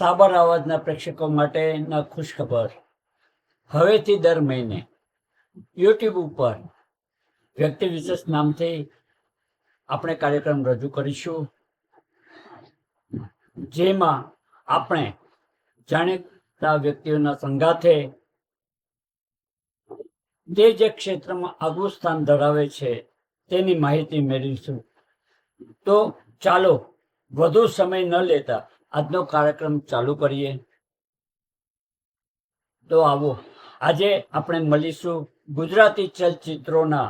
સાબર અવાજના પ્રેક્ષકો માટેના ખુશખબર. હવેથી દર મહિને યુટ્યુબ ઉપર વ્યક્તિ વિશેષ નામથી આપણે કાર્યક્રમ રજૂ કરીશું, જેમાં આપણે જાણીતા વ્યક્તિઓના સંગાથે તે જે ક્ષેત્રમાં આગવું સ્થાન ધરાવે છે તેની માહિતી મેળવીશું. તો ચાલો વધુ સમય ન લેતા આજનો કાર્યક્રમ ચાલુ કરીએ. તો આવો, આજે આપણે મળીશું ગુજરાતી ચલચિત્રોના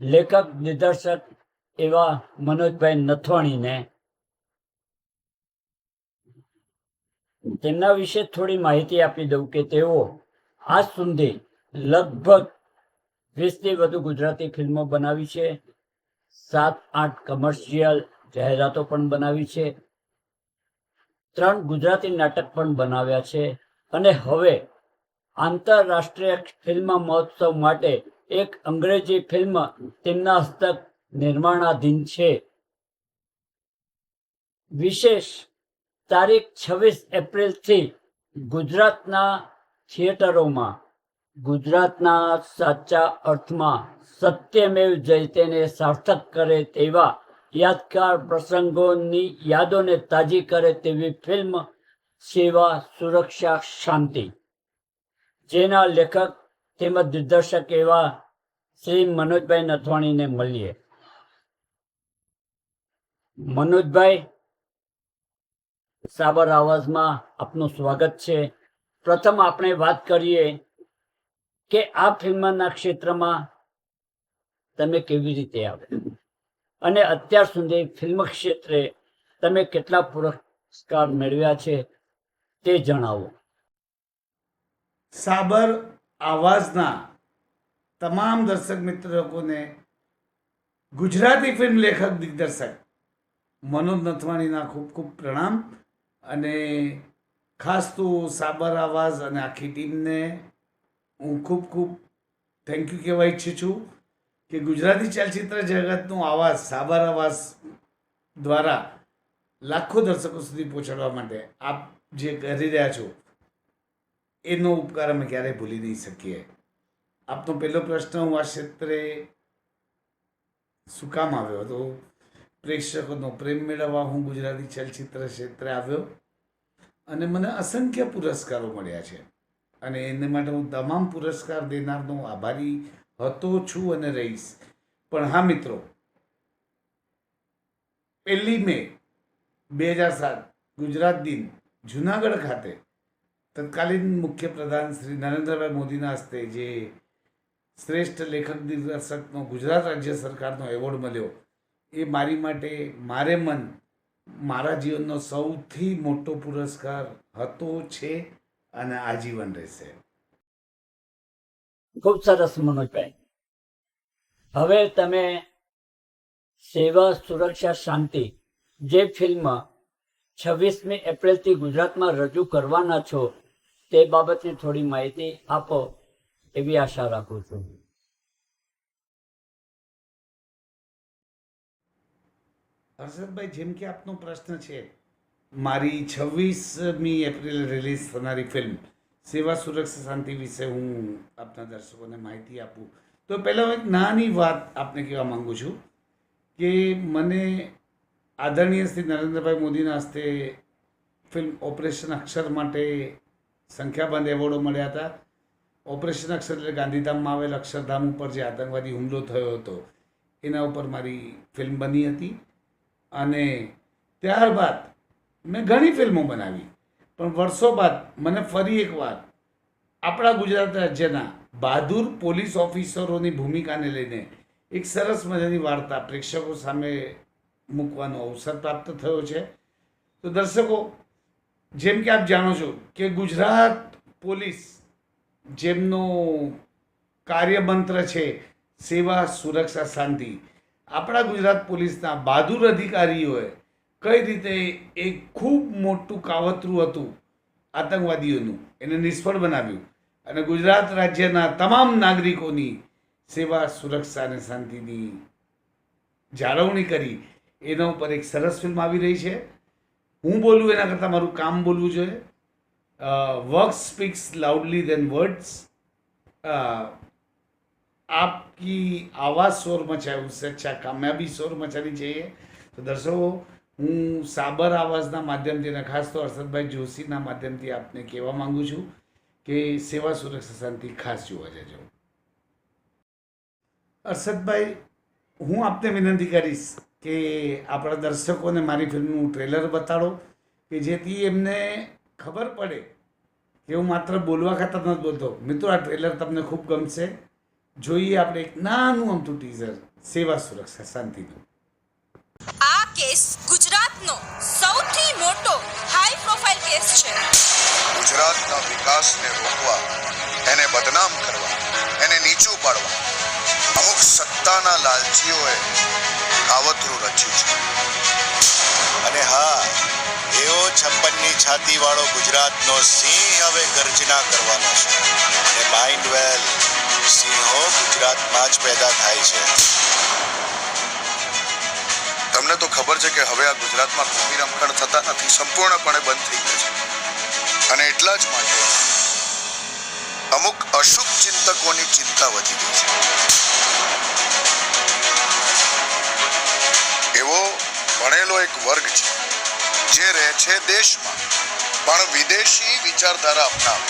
લેખક દિગ્દર્શક એવા મનોજભાઈ નથવાણીને. તેમના વિશે થોડી માહિતી આપી દઉં કે તેઓ આજ સુધી લગભગ 20થી વધુ ગુજરાતી ફિલ્મો બનાવી છે, 7-8 કમર્શિયલ જાહેરાતો પણ બનાવી છે, 3 ગુજરાતી નાટક પણ બનાવ્યા છે અને હવે આંતરરાષ્ટ્રીય ફિલ્મ મહોત્સવ માટે એક અંગ્રેજી ફિલ્મ તેમના હસ્તક નિર્માણાધીન છે. વિશેષ તારીખ 26 એપ્રિલથી ગુજરાતના થિયેટરોમાં ગુજરાતના સાચા અર્થમાં સત્યમેવ જયતેને સાર્થક કરે તેવા યાદગાર પ્રસંગોની યાદોને તાજી કરે તેવી ફિલ્મ સેવા, સુરક્ષા, શાંતિ, જેના લેખક તેમજ દિગ્દર્શક એવા શ્રી મનોજભાઈ નથવાણીને મળીએ. મનોજભાઈ, સાબર આવાજમાં આપનું સ્વાગત છે. પ્રથમ આપણે વાત કરીએ કે આ ફિલ્મના ક્ષેત્રમાં તમે કેવી રીતે આવ્યા અને અત્યાર સુધી ફિલ્મ ક્ષેત્રે તમે કેટલા પુરસ્કાર મેળવ્યા છે તે જણાવો. સાબર આવાજના તમામ દર્શક મિત્રોને ગુજરાતી ફિલ્મ લેખક દિગ્દર્શક મનોજ નથવાણીના ખૂબ ખૂબ પ્રણામ. અને ખાસ તો સાબર આવાજ અને આખી ટીમને હું ખૂબ ખૂબ થેન્ક યુ કહેવા ઈચ્છું છું કે ગુજરાતી ચલચિત્ર જગતનો આવાજ સાબર આવાજ દ્વારા લાખો દર્શકો સુધી પહોંચાડવા માટે આપ જે કરી રહ્યા છો એનો ઉપકાર અમે ક્યારેય ભૂલી નહીં શકીએ. આપનો પહેલો પ્રશ્ન, હું આ ક્ષેત્રે શું કામ આવ્યો હતો, પ્રેક્ષકોનો પ્રેમ મેળવવા હું ગુજરાતી ચલચિત્ર ક્ષેત્રે આવ્યો અને મને અસંખ્ય પુરસ્કારો મળ્યા છે અને એને માટે હું તમામ પુરસ્કાર દેનારનો આભારી હતો, છું અને રહીશ. પણ હા મિત્રો, 1 મે 2007 ગુજરાત દિન જુનાગઢ ખાતે તત્કાલીન મુખ્યપ્રધાન શ્રી નરેન્દ્રભાઈ મોદીના હસ્તે જે શ્રેષ્ઠ લેખક દિગ્દર્શકનો ગુજરાત રાજ્ય સરકારનો એવોર્ડ મળ્યો, એ મારી માટે મારા જીવનનો સૌથી મોટો પુરસ્કાર હતો, છે અને આજીવન રહેશે. ખૂબ સરસ મનોજભાઈ. હવે તમે સેવા, સુરક્ષા, શાંતિ જે ફિલ્મ 26મી એપ્રિલથી ગુજરાતમાં રજૂ કરવાના છો તે બાબતની થોડી માહિતી આપો એવી આશા રાખું છું. હર્ષદભાઈ, જેમ કે આપનો પ્રશ્ન છે, મારી 26મી એપ્રિલે રિલીઝ થનારી ફિલ્મ સેવા, સુરક્ષા, શાંતિ વિશે હું આપના દર્શકોને માહિતી આપું તો પહેલાં હું એક નાની વાત આપને કહેવા માગું છું કે મને આદરણીય શ્રી નરેન્દ્રભાઈ મોદીના હસ્તે ફિલ્મ ઓપરેશન અક્ષર માટે સંખ્યાબંધ એવોર્ડો મળ્યા હતા. ઓપરેશન અક્ષર એટલે ગાંધીધામમાં આવેલ અક્ષરધામ ઉપર જે આતંકવાદી હુમલો થયો હતો એના ઉપર મારી ફિલ્મ બની હતી. અને ત્યારબાદ મેં ઘણી ફિલ્મો બનાવી, પણ વર્ષો બાદ મને ફરી એકવાર આપણા ગુજરાત રાજ્યના બહાદુર પોલીસ ઓફિસરોની ભૂમિકાને લઈને એક સરસ મજાની વાર્તા પ્રેક્ષકો સામે મૂકવાનો અવસર પ્રાપ્ત થયો છે. તો દર્શકો, જેમ કે આપ જાણો છો કે ગુજરાત પોલીસ જેમનો કાર્યમંત્ર છે સેવા, સુરક્ષા, શાંતિ, આપણા ગુજરાત પોલીસના બહાદુર અધિકારીઓએ કઈ રીતે એક ખૂબ મોટું કાવતરું હતું આતંકવાદીઓનું, એને નિષ્ફળ બનાવ્યું અને ગુજરાત રાજ્યના તમામ નાગરિકોની સેવા, સુરક્ષા અને શાંતિની જાળવણી કરી, એના ઉપર એક સરસ ફિલ્મ આવી રહી છે. હું બોલું એના કરતાં મારું કામ બોલવું જોઈએ. Work speaks loudly than words. आपकी आवाज़ शोर मचाए उससे अच्छा कामयाबी शोर मचानी चाहिए. તો દર્શકો, હું સાબર આવાજના માધ્યમથી અને ખાસ તો હર્ષદભાઈ જોશીના માધ્યમથી આપને કહેવા માંગુ છું કે સેવા સુરક્ષા શાંતિ ખાસ જોવા જજો. હર્ષદભાઈ, હું આપને વિનંતી કરીશ કે આપણા દર્શકોને મારી ફિલ્મનું ટ્રેલર બતાડો કે જેથી એમને ખબર પડે કે હું માત્ર બોલવા ખાતર નથી બોલતો. મિત્રો, આ ટ્રેલર તમને ખૂબ ગમશે. જોઈએ આપણે એક નાનું અમથું ટીઝર સેવા સુરક્ષા શાંતિનું. આ કેસ ગુજરાતનો સૌથી મોટો હાઈ પ્રોફાઇલ કેસ છે. ગુજરાતના વિકાસને રોકવા, એને બદનામ કરવા, એને નીચું પાડવા અમુક સત્તાના લાલચીઓએ કાવતરું રચ્યું છે. અને હા, એવો 56ની છાતી વાળો ગુજરાતનો સિંહ હવે ગર્જના કરવાનો છે. અને માઇન્ડ વેલ, સિંહો ગુજરાતમાં જ પેદા થાય છે. તમને તો ખબર છે કે હવે આ ગુજરાતમાં કોમી રમખણ થતા નથી, સંપૂર્ણપણે બંધ થઈ ગયા છે. અને એટલા જ માટે અમુક અશુભ ચિંતકોની ચિંતા વધી ગઈ છે. એવો ભણેલો એક વર્ગ છે જે રહે છે દેશમાં પણ વિદેશી વિચારધારા અપનાવે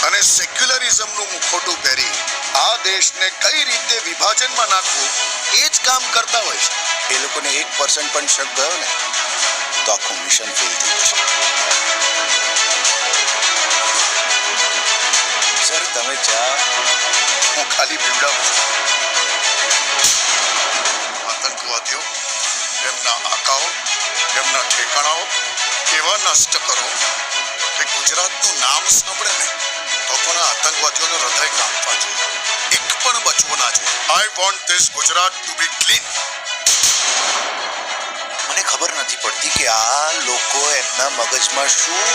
અને સેક્યુલરિઝમનું મુખોટું પહેરી આ દેશને કઈ રીતે વિભાજનમાં નાખવું એ જ કામ કરતા હોય છે. એ લોકોને 1% પણ શક ગયો ને તો આખું મિશન ફેલ થઈ જશે. સર, તમે ચા, હું ખાલી પીવડાવું છું. આતંકવાદીઓ, એમના આકાઓ, એમના ઠેકાણાઓ એવા નષ્ટ કરો કે ગુજરાતનું નામ સાંભળે ને તો પણ આ આતંકવાદીઓનો હૃદય કાપવા જોઈએ. એક પણ બચવો ના જોઈએ. I want this Gujarat to be clean. મને ખબર નથી પડતી કે આ લોકો એમના મગજમાં શું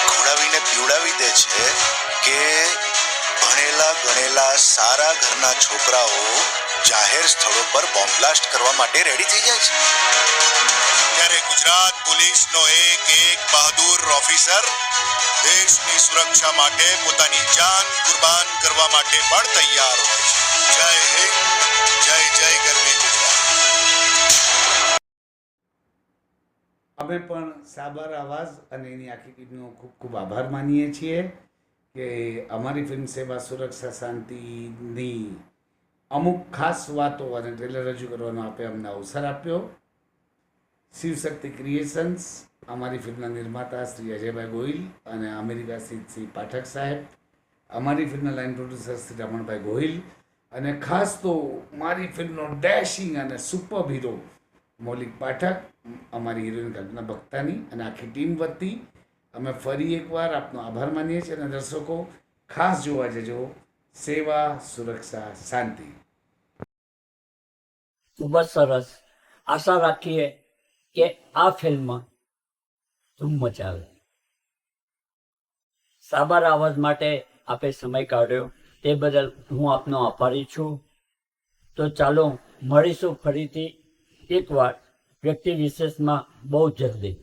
ખવડાવીને પીવડાવી દે છે કે ભણેલા ગણેલા સારા ઘરના છોકરાઓ જાહેર સ્થળો પર બોમ્બ બ્લાસ્ટ કરવા માટે રેડી થઈ જાય છે. ત્યારે ગુજરાત પોલીસનો એક બહાદુર ઓફિસર દેશની સુરક્ષા માટે પોતાની જાન કુરબાન કરવા માટે પણ તૈયાર હોય છે. જય હિન્દ, જય જય ગરવી ગુજરાત. અમે પણ સાબર આવાજ અને એની આખી ટીમનો ખૂબ ખૂબ આભાર માનીએ છીએ કે અમારી ફિલ્મ સેવા સુરક્ષા શાંતિની અમુક ખાસ વાતો અને ટ્રેલર રજૂ કરવાનો આપે અમને અવસર આપ્યો. શિવશક્તિ ક્રિએશન્સ, અમારી ફિલ્મના નિર્માતા શ્રી અજયભાઈ ગોહિલ અને અમેરિકા સ્થિત શ્રી પાઠક સાહેબ, અમારી ફિલ્મના લાઇન પ્રોડ્યુસર શ્રી રમણભાઈ ગોહિલ અને ખાસ તો મારી ફિલ્મનો ડેશિંગ અને સુપર હીરો મૌલિક પાઠક, અમારી હિરોઈન કલ્પના બખ્તાની અને આખી ટીમ વતી અમે ફરી એકવાર આપનો આભાર માનીએ છીએ. અને દર્શકો, ખાસ જોવા જજો સેવા સુરક્ષા શાંતિ. ખૂબ જ સરસ. આશા રાખીએ કે આ ફિલ્મ ધૂમ મચાવે. સાબર આવાજ માટે આપે સમય કાઢ્યો તે બદલ હું આપનો આભારી છું. તો ચાલો મળીશું ફરીથી એકવાર વ્યક્તિ વિશેષમાં બહુ જલ્દી.